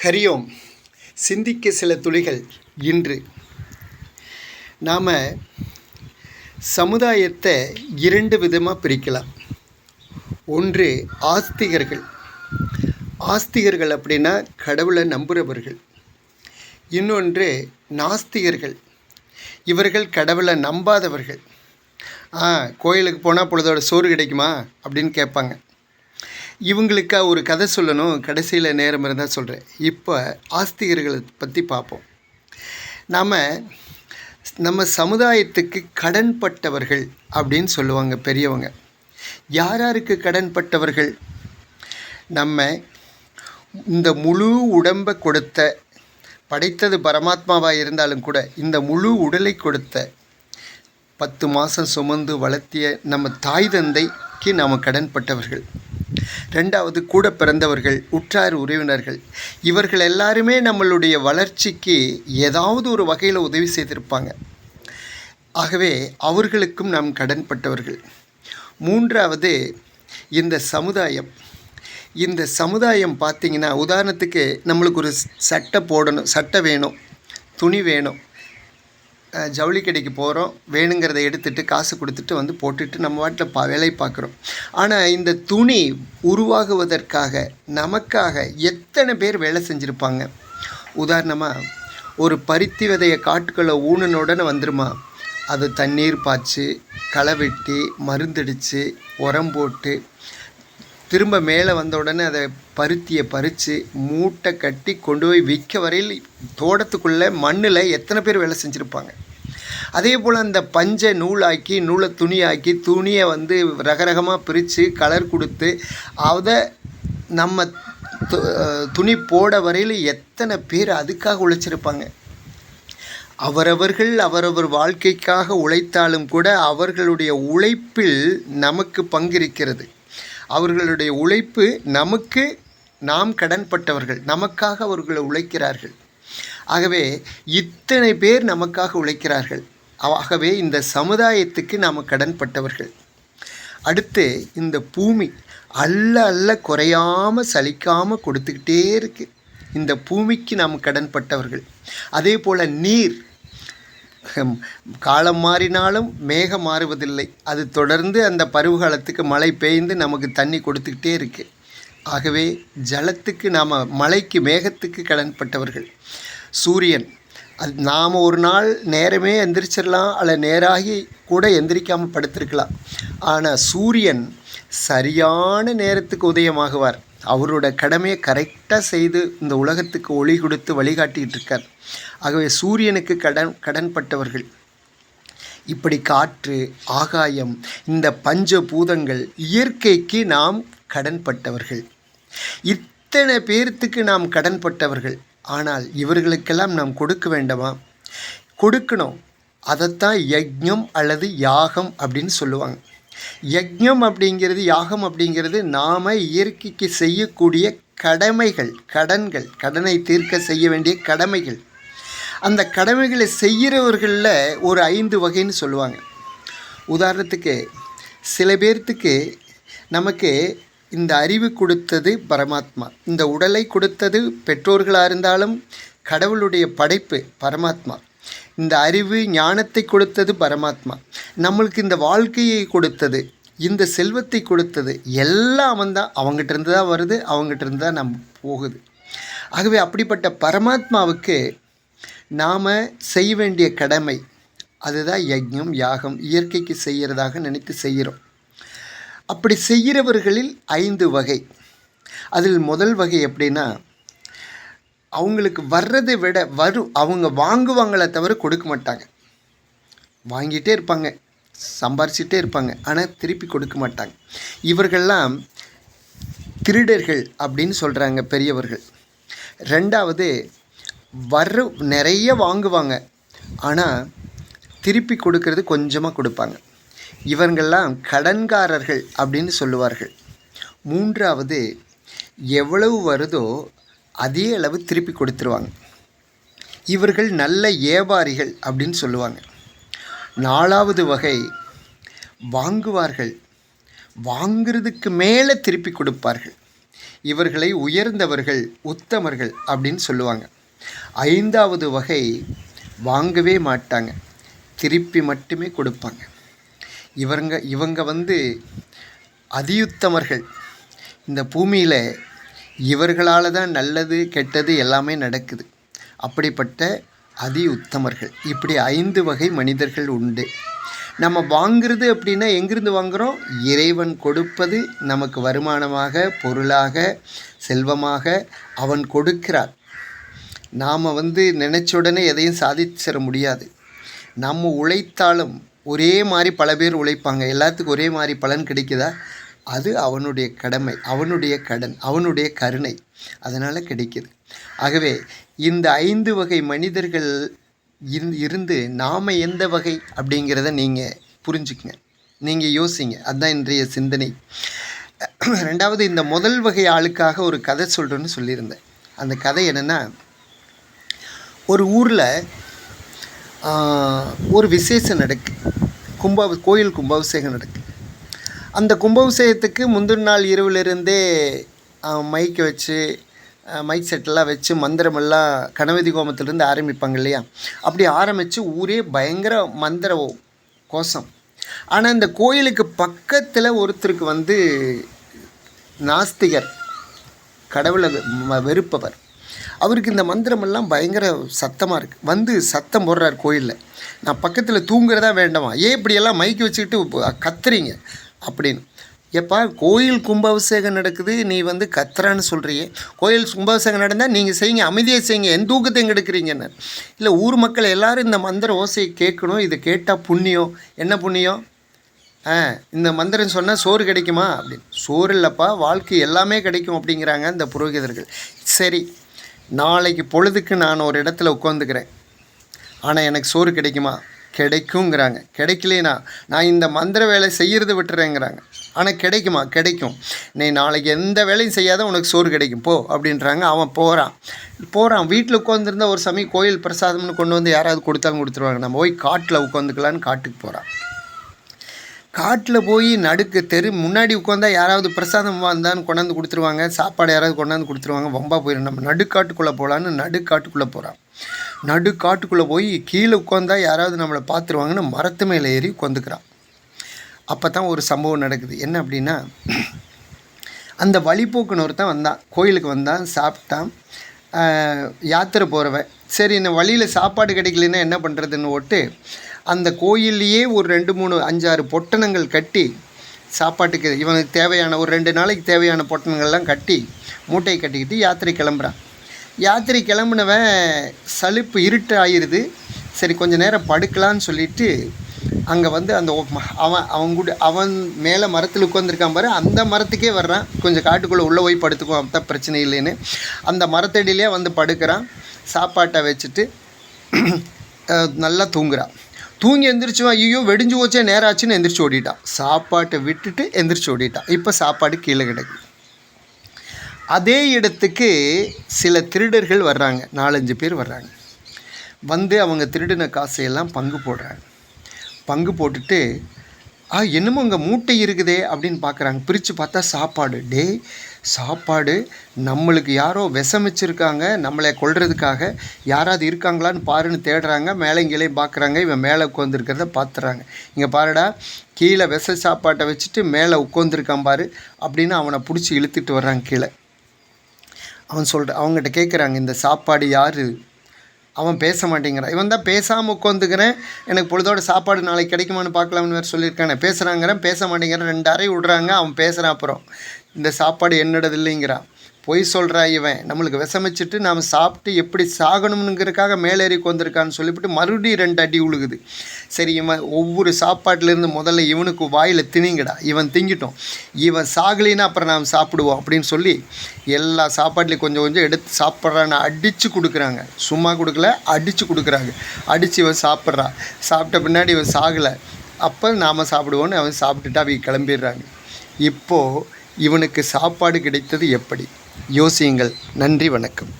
ஹரியோம். சிந்திக்க சில துளிகள். இன்று நாம் சமுதாயத்தை இரண்டு விதமாக பிரிக்கலாம். ஒன்று ஆஸ்திகர்கள். ஆஸ்திகர்கள் அப்படின்னா கடவுளை நம்புகிறவர்கள். இன்னொன்று நாஸ்திகர்கள். இவர்கள் கடவுளை நம்பாதவர்கள். கோயிலுக்கு போனால் பொழுதோட சோறு கிடைக்குமா அப்படின்னு கேட்பாங்க. இவங்களுக்காக ஒரு கதை சொல்லணும், கடைசியில் நேரம் இருந்தால் சொல்கிறேன். இப்போ ஆஸ்திகர்களை பற்றி பார்ப்போம். நம்ம சமுதாயத்துக்கு கடன்பட்டவர்கள் அப்படின்னு சொல்லுவாங்க பெரியவங்க. யாருக்கு கடன்பட்டவர்கள்? நம்ம இந்த முழு உடம்பை கொடுத்த, படைத்தது பரமாத்மாவாக இருந்தாலும் கூட இந்த முழு உடலை கொடுத்த, 10 மாதம் சுமந்து வளர்த்திய நம்ம தாய் தந்தைக்கு நாம் கடன்பட்டவர்கள். ரெண்டாவது கூட பிறந்தவர்கள், உற்றார் உறவினர்கள். இவர்கள் எல்லாருமே நம்மளுடைய வளர்ச்சிக்கு ஏதாவது ஒரு வகையில் உதவி செய்திருப்பாங்க. ஆகவே அவர்களுக்கும் நாம் கடன்பட்டவர்கள். மூன்றாவது இந்த சமுதாயம். இந்த சமுதாயம் பார்த்திங்கன்னா, உதாரணத்துக்கு நம்மளுக்கு ஒரு சட்டை போடணும், சட்டை வேணும், துணி வேணும். ஜவுளி கடைக்கு போகிறோம், வேணுங்கிறத எடுத்துகிட்டு காசு கொடுத்துட்டு வந்து போட்டுட்டு நம்ம வாட்டில் வேலை பார்க்குறோம். ஆனால் இந்த துணி உருவாகுவதற்காக நமக்காக எத்தனை பேர் வேலை செஞ்சுருப்பாங்க. உதாரணமாக ஒரு பருத்தி விதையை காட்டுக்குள்ளே ஊனுனுடனே வந்துருமா, அது தண்ணீர் பாய்ச்சி, களை வெட்டி, மருந்தடித்து, உரம் போட்டு, திரும்ப மேலே வந்த உடனே அதை பருத்தியை பறித்து மூட்டை கட்டி கொண்டு போய் விற்க வரையில் தோட்டத்துக்குள்ளே மண்ணில் எத்தனை பேர் வேலை செஞ்சுருப்பாங்க. அதே போல் அந்த பஞ்சை நூலாக்கி, நூலை துணியாக்கி, துணியை ரகரகமாக பிரித்து கலர் கொடுத்து அதை நம்ம துணி போட வரையில் எத்தனை பேர் அதுக்காக உழைச்சிருப்பாங்க. அவரவர் வாழ்க்கைக்காக உழைத்தாலும் கூட அவர்களுடைய உழைப்பில் நமக்கு பங்கிருக்கிறது. அவர்களுடைய உழைப்பு நமக்கு, நாம் கடன்பட்டவர்கள், நமக்காக அவர்கள் உழைக்கிறார்கள். ஆகவே இத்தனை பேர் நமக்காக உழைக்கிறார்கள். ஆகவே இந்த சமுதாயத்துக்கு நாம் கடன்பட்டவர்கள். அடுத்து இந்த பூமி அல்ல குறையாமல் சலிக்காமல் கொடுத்துக்கிட்டே இருக்குது. இந்த பூமிக்கு நாம் கடன்பட்டவர்கள். அதே போல் நீர், காலம் மாறினாலும் மேகம் மாறுவதில்லை. அது தொடர்ந்து அந்த பருவகாலத்துக்கு மழை பெய்ந்து நமக்கு தண்ணி கொடுத்துக்கிட்டே இருக்குது. ஆகவே ஜலத்துக்கு நாம், மழைக்கு, மேகத்துக்கு கடன்பட்டவர்கள். சூரியன், அது நாம் ஒரு நாள் நேரமே எந்திரிச்சிடலாம், அல்ல நேராகி கூட எந்திரிக்காமல் படுத்திருக்கலாம். ஆனால் சூரியன் சரியான நேரத்துக்கு உதயமாகுவார். அவரோட கடமையை கரெக்டாக செய்து இந்த உலகத்துக்கு ஒளி கொடுத்து வழிகாட்டிகிட்டு இருக்கார். ஆகவே சூரியனுக்கு கடன்பட்டவர்கள். இப்படி காற்று, ஆகாயம், இந்த பஞ்சபூதங்கள், இயற்கைக்கு நாம் கடன்பட்டவர்கள். இத்தனை பேர்த்துக்கு நாம் கடன்பட்டவர்கள். ஆனால் இவர்களுக்கெல்லாம் நாம் கொடுக்க வேண்டாமா? கொடுக்கணும். அதைத்தான் யஜ்ஞம் அல்லது யாகம் அப்படின்னு சொல்லுவாங்க. யஜ்ஞம் அப்படிங்கிறது, யாகம் அப்படிங்கிறது நாம் இயற்கைக்கு செய்யக்கூடிய கடமைகள், கடனை தீர்க்க செய்ய வேண்டிய கடமைகள். அந்த கடமைகளை செய்கிறவர்களில் ஒரு 5 வகைன்னு சொல்லுவாங்க. உதாரணத்துக்கு சில பேர்த்துக்கு நமக்கு இந்த அறிவு கொடுத்தது பரமாத்மா, இந்த உடலை கொடுத்தது பெற்றோர்களாக இருந்தாலும் கடவுளுடைய படைப்பு பரமாத்மா, இந்த அறிவு ஞானத்தை கொடுத்தது பரமாத்மா, நம்மளுக்கு இந்த வாழ்க்கையை கொடுத்தது, இந்த செல்வத்தை கொடுத்தது எல்லாம் அவன்தான். அவங்ககிட்ட இருந்து தான் வருது, அவங்ககிட்ட இருந்து தான் நம்ம போகுது. ஆகவே அப்படிப்பட்ட பரமாத்மாவுக்கு நாம் செய்ய வேண்டிய கடமை அதுதான் யஜ்ஞம், யாகம், இயற்கைக்கு செய்கிறதாக நினைத்து செய்கிறோம். அப்படி செய்கிறவர்களில் 5 வகை. அதில் முதல் வகை எப்படின்னா, அவங்களுக்கு வர்றதை விட அவங்க வாங்குவாங்களே தவிர கொடுக்க மாட்டாங்க. வாங்கிட்டே இருப்பாங்க, சம்பாரிச்சிட்டே இருப்பாங்க, ஆனால் திருப்பி கொடுக்க மாட்டாங்க. இவர்கள்லாம் திருடர்கள் அப்படின்னு சொல்கிறாங்க பெரியவர்கள். ரெண்டாவது, நிறைய வாங்குவாங்க, ஆனால் திருப்பி கொடுக்கறது கொஞ்சமாக கொடுப்பாங்க. இவங்கள்லாம் கடன்காரர்கள் அப்படின்னு சொல்லுவார்கள். மூன்றாவது, எவ்வளவு வருதோ அதே அளவு திருப்பி கொடுத்துருவாங்க. இவர்கள் நல்ல வியாபாரிகள் அப்படின்னு சொல்லுவாங்க. 4வது வகை, வாங்குவார்கள், வாங்கிறதுக்கு மேலே திருப்பி கொடுப்பார்கள். இவர்களை உயர்ந்தவர்கள், உத்தமர்கள் அப்படின்னு சொல்லுவாங்க. 5வது வகை வாங்கவே மாட்டாங்க, திருப்பி மட்டுமே கொடுப்பாங்க. இவங்க அதியுத்தமர்கள். இந்த பூமியில் இவர்களால் தான் நல்லது கெட்டது எல்லாமே நடக்குது. அப்படிப்பட்ட அதி உத்தமர்கள். இப்படி 5 வகை மனிதர்கள் உண்டு. நம்ம வாங்கிறது அப்படின்னா எங்கிருந்து வாங்குகிறோம்? இறைவன் கொடுப்பது நமக்கு வருமானமாக, பொருளாக, செல்வமாக அவன் கொடுக்கிறார். நாம் நினச்ச உடனே எதையும் சாதிச்சிட முடியாது. நம்ம உழைத்தாலும் ஒரே மாதிரி பல பேர் உழைப்பாங்க, எல்லாத்துக்கும் ஒரே மாதிரி பலன் கிடைக்குதா? அது அவனுடைய கடமை, அவனுடைய கடன், அவனுடைய கருணை, அதனால் கிடைக்கிது. ஆகவே இந்த 5 வகை மனிதர்கள் இருந்து நாம் எந்த வகை அப்படிங்கிறத நீங்கள் புரிஞ்சுக்குங்க, நீங்கள் யோசிங்க. அதுதான் இன்றைய சிந்தனை. 2வது, இந்த முதல் வகை ஆளுக்காக ஒரு கதை சொல்கிறேன்னு சொல்லியிருந்தேன். அந்த கதை என்னென்னா, ஒரு ஊரில் ஒரு விசேஷம் நடக்கு, கோயில் கும்பாபிஷேகம் நடக்கு. அந்த கும்பாபிஷேகத்துக்கு முந்தின நாள் இரவிலிருந்தே மைக்கை வச்சு, மைக் செட்டெல்லாம் வச்சு மந்திரமெல்லாம் கணபதி ஹோமத்திலேருந்து ஆரம்பிப்பாங்க இல்லையா? அப்படி ஆரம்பித்து ஊரே பயங்கர மந்திர கோஷம். ஆனால் இந்த கோயிலுக்கு பக்கத்தில் ஒருத்தருக்கு நாஸ்திகர், கடவுளை வெறுப்பவர். அவருக்கு இந்த மந்திரமெல்லாம் பயங்கர சத்தமாக இருக்குது. சத்தம் போடுறார் கோயிலில். நான் பக்கத்தில் தூங்குறதா வேண்டாமா, ஏன் இப்படியெல்லாம் மைக்கு வச்சுக்கிட்டு கத்துறீங்க அப்படின்னு. எப்பா, கோயில் கும்பாபிஷேகம் நடக்குது, நீ கத்துறான்னு சொல்கிறியே. கோயில் கும்பாபிஷேகம் நடந்தால் நீங்கள் செய்யுங்க, அமைதியாக செய்யுங்க, என் தூக்கத்தையும் கெடுக்குறீங்கன்னு. இல்லை, ஊர் மக்கள் எல்லோரும் இந்த மந்திர ஓசையை கேட்கணும், இது கேட்டால் புண்ணியம். என்ன புண்ணியம்? இந்த மந்திரம் சொன்னால் சோறு கிடைக்குமா அப்படின்னு. சோறு இல்லைப்பா, வாழ்க்கை எல்லாமே கிடைக்கும் அப்படிங்கிறாங்க இந்த புரோகிதர்கள். சரி, நாளைக்கு பொழுதுக்கு நான் ஒரு இடத்துல உட்காந்துக்கிறேன், ஆனால் எனக்கு சோறு கிடைக்குமா? கிடைக்குங்கிறாங்க. கிடைக்கலேனா நான் இந்த மந்திர வேலை செய்கிறது விட்டுறேங்கிறாங்க. ஆனால் கிடைக்குமா? கிடைக்கும். நீ நாளைக்கு எந்த வேலையும் செய்யாத உனக்கு சோறு கிடைக்கும் போ அப்படின்றாங்க. அவன் போகிறான். வீட்டில் உட்காந்துருந்தா ஒரு சமயம் கோயில் பிரசாதம்னு கொண்டு யாராவது கொடுத்தாலும் கொடுத்துருவாங்க. நம்ம போய் காட்டில் உட்காந்துக்கலான்னு காட்டுக்கு போகிறான். காட்டில் போய் நடுக்கு முன்னாடி உட்காந்தா யாராவது பிரசாதம் வந்தான்னு கொண்டாந்து கொடுத்துருவாங்க, சாப்பாடு யாராவது கொண்டாந்து கொடுத்துருவாங்க. வம்பா போயிடும். நம்ம நடுக்காட்டுக்குள்ளே போகலான்னு நடுக்காட்டுக்குள்ளே போகிறான். நடுக்காட்டுக்குள்ளே போய் கீழே உட்காந்தா யாராவது நம்மளை பார்த்துருவாங்கன்னு மரத்து மேலே ஏறி உட்காந்துக்கிறான். அப்போ தான் ஒரு சம்பவம் நடக்குது. என்ன அப்படின்னா, அந்த வழிபோக்குனவர் தான் வந்தான், கோயிலுக்கு வந்தான், சாப்பிட்டான். யாத்திரை போகிறவன். சரி, இந்த வழியில் சாப்பாடு கிடைக்கலன்னா என்ன பண்ணுறதுன்னு ஓட்டு அந்த கோயில்லையே ஒரு 2, 3, 5, 6 பொட்டணங்கள் கட்டி, சாப்பாட்டுக்கு இவனுக்கு தேவையான ஒரு 2 நாளைக்கு தேவையான பொட்டணங்கள்லாம் கட்டி மூட்டையை கட்டிக்கிட்டு யாத்திரை கிளம்புறான். யாத்திரை கிளம்புனவன் சலிப்பு, இருட்டு ஆயிடுது. சரி, கொஞ்சம் நேரம் படுக்கலான்னு சொல்லிட்டு அங்கே அந்த அவன் மேலே மரத்தில் உட்காந்துருக்கான் பாரு, அந்த மரத்துக்கே வர்றான். கொஞ்சம் காட்டுக்குள்ளே உள்ளே போய் படுத்துக்குவோம், அப்போ தான் பிரச்சனை இல்லைன்னு அந்த மரத்தடியிலே படுக்கிறான். சாப்பாட்டை வச்சுட்டு நல்லா தூங்குறான். தூங்கி எந்திரிச்சுவான். ஐயோ வெடிஞ்சு போச்சே, நேரம் ஆச்சுன்னு எந்திரிச்சு ஓடிட்டான். சாப்பாட்டை விட்டுட்டு எந்திரிச்சு ஓடிட்டான். இப்போ சாப்பாடு கீழே கிடக்கு. அதே இடத்துக்கு சில திருடர்கள் வர்றாங்க, 4-5 பேர் வர்றாங்க. அவங்க திருடின காசையெல்லாம் பங்கு போடுறாங்க. பங்கு போட்டுட்டு என்னமோ அங்கே மூட்டை இருக்குதே அப்படின்னு பார்க்குறாங்க. பிரித்து பார்த்தா சாப்பாடு. சாப்பாடு நம்மளுக்கு யாரோ விஷம் வச்சுருக்காங்க, நம்மளை கொல்றதுக்காக யாராவது இருக்காங்களான்னு பாருன்னு தேடுறாங்க. மேலே இங்கேயும் பார்க்குறாங்க. இவன் மேலே உட்காந்துருக்கிறத பார்த்துறாங்க. இங்கே பாருடா, கீழே விஷ சாப்பாட்டை வச்சுட்டு மேலே உட்காந்துருக்கான் பாரு அப்படின்னு அவனை பிடிச்சி இழுத்துட்டு வர்றாங்க கீழே. அவங்ககிட்ட கேட்குறாங்க, இந்த சாப்பாடு யார்? அவன் பேச மாட்டேங்கிறான். இவன் தான் பேசாமல் உட்காந்துக்கிறேன், எனக்கு பொழுதோட சாப்பாடு நாளைக்கு கிடைக்குமான்னு பார்க்கலாம்னு வேறு சொல்லியிருக்கானே. பேசுகிறாங்கிறேன், பேச மாட்டேங்கிறேன். 2 அறை விட்றாங்க. அவன் பேசுகிறான். அப்புறம் இந்த சாப்பாடு என்னோடது இல்லைங்கிறான். பொய் சொல்கிறா இவன். நம்மளுக்கு விஷமிச்சிட்டு நாம் சாப்பிட்டு எப்படி சாகணும்னுங்கிறதுக்காக மேலேறி உட்காந்துருக்கான்னு சொல்லிவிட்டு மறுபடியும் 2 அடி உழுகுது. சரி, இவன் ஒவ்வொரு சாப்பாட்டிலேருந்து முதல்ல இவனுக்கு வாயில் திணிங்கடா, இவன் திங்கிட்டோம், இவன் சாகலின்னா அப்புறம் நாம் சாப்பிடுவோம் அப்படின்னு சொல்லி எல்லா சாப்பாட்லேயும் கொஞ்சம் கொஞ்சம் எடுத்து சாப்பிட்றான்னு அடித்து கொடுக்குறாங்க. சும்மா கொடுக்கல, அடித்து கொடுக்குறாங்க. அடித்து இவன் சாப்பிட்றான். சாப்பிட்ட பின்னாடி இவன் சாகலை. அப்போ நாம் சாப்பிடுவோன்னு அவன் சாப்பிட்டுட்டு அவங்க கிளம்பிடுறாங்க. இப்போது இவனுக்கு சாப்பாடு கிடைத்தது எப்படி? யோசியுங்கள். நன்றி, வணக்கம்.